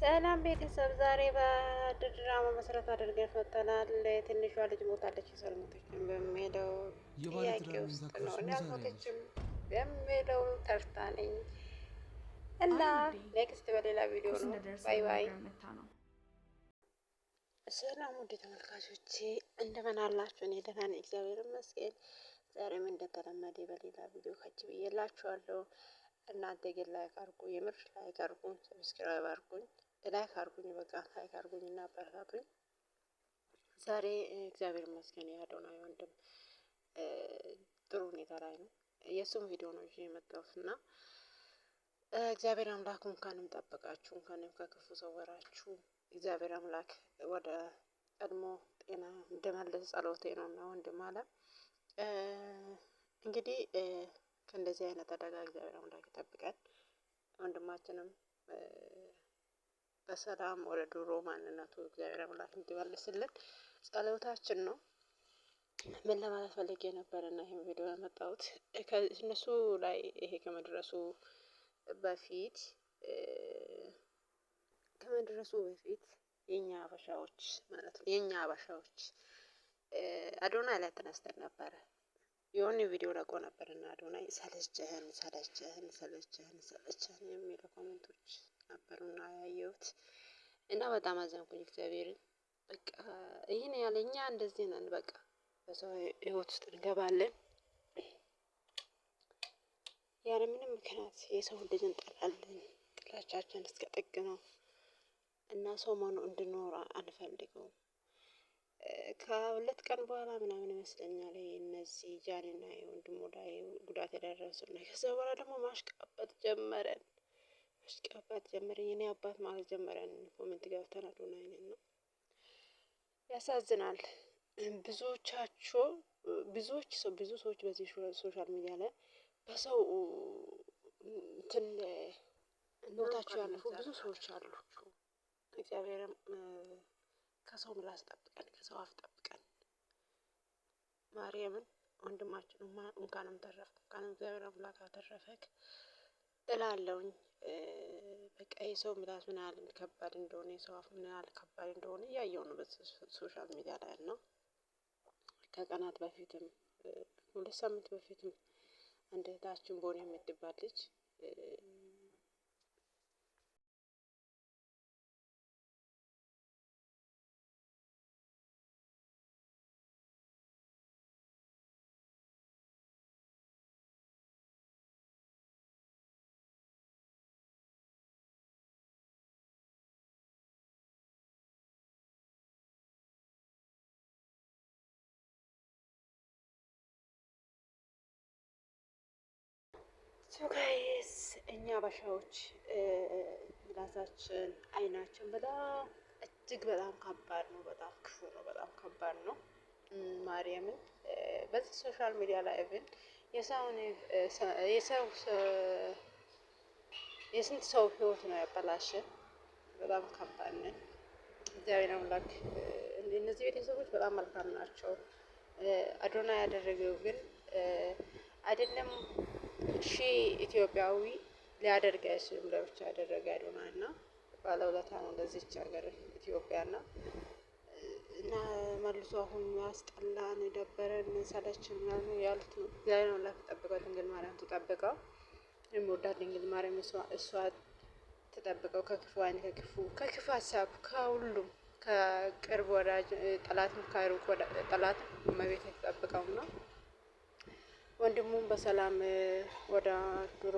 ሰላም ቤተሰብ፣ ዛሬ በድራማ መሰረት አድርገን ፈተናል። ትንሿ ልጅ ሞታለች አልሞተችም በሚለው ጥያቄ ውስጥ ነው። እኔ አልሞተችም በሚለው ተርታ ነኝ እና ኔክስት በሌላ ቪዲዮ ነው። ባይ ባይ። ሰላም ውድ ተመልካቾቼ እንደምን አላችሁ? እኔ ደህና ነኝ፣ እግዚአብሔር ይመስገን። ዛሬም እንደተለመደ በሌላ ቪዲዮ ከች ብዬላችኋለሁ። እናንተ ግን ላይክ አርጉ፣ የምር ላይክ አርጉኝ፣ ሰብስክራይብ አርጉኝ፣ ላይክ አርጉኝ፣ በቃ ላይክ አርጉኝ እና አበረታቱኝ። ዛሬ እግዚአብሔር ይመስገን የአዶናይ ወንድም ጥሩ ሁኔታ ላይ ነው። የእሱም ቪዲዮ ነው ይዤ የመጣሁት እና እግዚአብሔር አምላክ እንኳንም ጠበቃችሁ፣ እንኳንም ከክፉ ሰወራችሁ። እግዚአብሔር አምላክ ወደ ቀድሞ ጤና እንደመለስ ጸሎቴ ነው እና ወንድም አለ እንግዲህ ከእንደዚህ አይነት አደጋ እግዚአብሔር አምላክ ይጠብቀን። ወንድማችንም በሰላም ወደ ድሮ ማንነቱ እግዚአብሔር አምላክ እንዲመልስልን ጸሎታችን ነው። ምን ለማለት ፈልጌ ነበር እና ይሄን ቪዲዮ ያመጣሁት እነሱ ላይ ይሄ ከመድረሱ በፊት የኛ አበሻዎች ማለት ነው አዶናይ ላይ ተነስተን ነበረ። የሆነ ቪዲዮ ለቆ ነበር እና አዶናይ ሰለቸህን የሚሉ ኮሜንቶች ነበሩና ያየሁት እና በጣም አዘንኩኝ። እግዚአብሔርን በቃ ይህን ያለ እኛ እንደዚህ ነን። በቃ በሰው ህይወት ውስጥ እንገባለን ያለ ምንም ምክንያት የሰው ልጅ እንጠላለን። ጥላቻችን እስከ ጥግ ነው እና ሰው ማኑ እንድኖር አንፈልገውም። ከሁለት ቀን በኋላ ምናምን ይመስለኛል እነዚህ ጃኒና የወንድሙ ላይ ጉዳት የደረሰው ነው። ከዛ በኋላ ደግሞ ማሽቃበጥ ጀመረን። የኔ አባት ማለት ጀመረን። ኮሜንት ገብተን አዶናይ ነው። ያሳዝናል። ብዙ ሰዎች በዚህ ሶሻል ሚዲያ ላይ በሰው እንትን ሞታቸው ያለፉ ብዙ ሰዎች አሉ። እግዚአብሔርም ከሰው ምላስ ጠብቀን፣ ከሰው አፍ ጠብቀን። ማርያምን ወንድማችን እንኳንም ተረፈ፣ እንኳንም እግዚአብሔር አምላክ አተረፈክ እላለሁኝ። በቃ የሰው ምላስ ምን ያህል ከባድ እንደሆነ፣ የሰው አፍ ምን ያህል ከባድ እንደሆነ እያየሁ ነው በሶሻል ሚዲያ ላይ ነው። ከቀናት በፊትም 2 ሳምንት በፊትም አንድ እህታችን ቦን የምትባል ልጅ ጋይስ እኛ አበሻዎች ምላሳችን አይናችን በጣም እጅግ በጣም ከባድ ነው። በጣም ክፉ ነው። በጣም ከባድ ነው። ማርያምን በዚህ ሶሻል ሚዲያ ላይ ግን የስንት ሰው ህይወት ነው ያበላሸ። በጣም ከባድ ነን። እግዚአብሔር አምላክ እነዚህ ቤተሰቦች በጣም መልካም ናቸው። አዶናይ ያደረገው ግን አይደለም ኢትዮጵያዊ ሊያደርግ አይችልም። ለብቻ ያደረገ አዶናይ እና ባለውለታ ነው ለዚች ሀገር ኢትዮጵያና እና መልሶ አሁን ያስጠላን፣ ደበረን፣ ሰለችን ምናምን ያሉት ነው። እግዚአብሔር አምላክ ተጠብቀው፣ ድንግል ማርያም ተጠብቀው፣ የምወዳት ድንግል ማርያም እሷ ተጠብቀው ከክፉ አይን፣ ከክፉ ሀሳብ፣ ከሁሉም ከቅርብ ወዳጅ ጠላትም ከሩቅ ጠላትም እመቤት ተጠብቀው ነው። ወንድሙም በሰላም ወደ ድሮ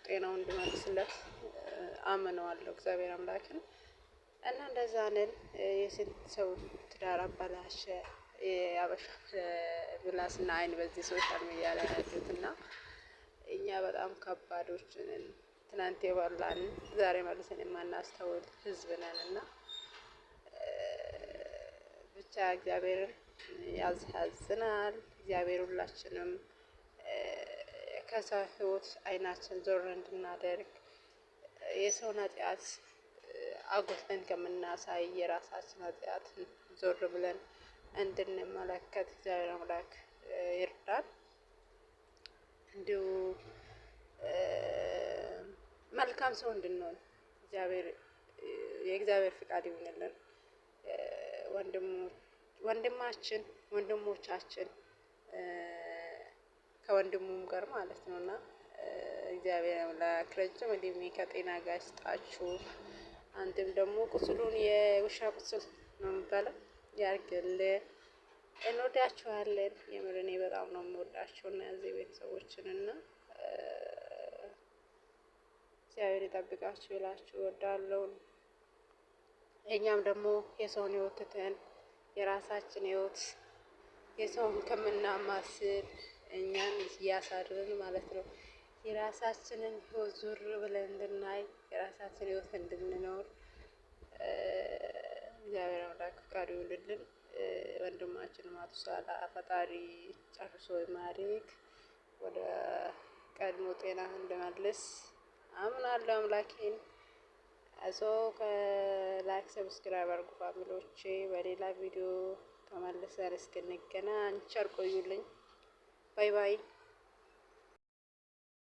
ጤናው እንዲመልስለት አምነዋለሁ እግዚአብሔር አምላክን እና እንደዛ ነን። የስንት ሰው ትዳር አበላሸ የአበሻ ምላስና አይን በዚህ ሶሻል ሚዲያ ላይ ያሉት እና እኛ በጣም ከባዶች ነን። ትናንት የበላን ዛሬ መልሰን የማናስተውል ህዝብ ነን እና ብቻ እግዚአብሔር ያዝናል። እግዚአብሔር ሁላችንም ከሰው ህይወት አይናችን ዞር እንድናደርግ የሰውን ኃጢአት አጉልተን ከምናሳይ የራሳችን ኃጢአት ዞር ብለን እንድንመለከት እግዚአብሔር አምላክ ይርዳን። እንዲሁ መልካም ሰው እንድንሆን እግዚአብሔር የእግዚአብሔር ፍቃድ ይሁንልን። ወንድማችን ወንድሞቻችን ከወንድሙም ጋር ማለት ነው እና እግዚአብሔር አምላክ ረጅም እድሜ ከጤና ጋር ይስጣችሁ። አንተም ደግሞ ቁስሉን የውሻ ቁስል ነው የሚባለው ያርግልህ። እንወዳችኋለን። የምር እኔ በጣም ነው የምወዳቸው እና እዚህ ቤተሰቦችን እና እግዚአብሔር ይጠብቃችሁ ይላችሁ እወዳለሁ። እኛም ደግሞ የሰውን ህይወት ትተን የራሳችን ህይወት የሰውን ከምናማስል እኛን እያሳድርን ማለት ነው የራሳችንን ህይወት ዞር ብለን እንድናይ የራሳችን ህይወት እንድንኖር እግዚአብሔር አምላክ ፈቃዱ ይሁንልን። ወንድማችን ማቱሳላ ፈጣሪ ጨርሶ ይማሪክ፣ ወደ ቀድሞ ጤና እንድመልስ አምናለሁ አምላኬን። ከላይክ ሰብስክራይብ አድርጉ ፋሚሊዎቼ። በሌላ ቪዲዮ ተመልሰን እስክንገናኝ ቸር ቆዩልኝ። ባይ ባይ።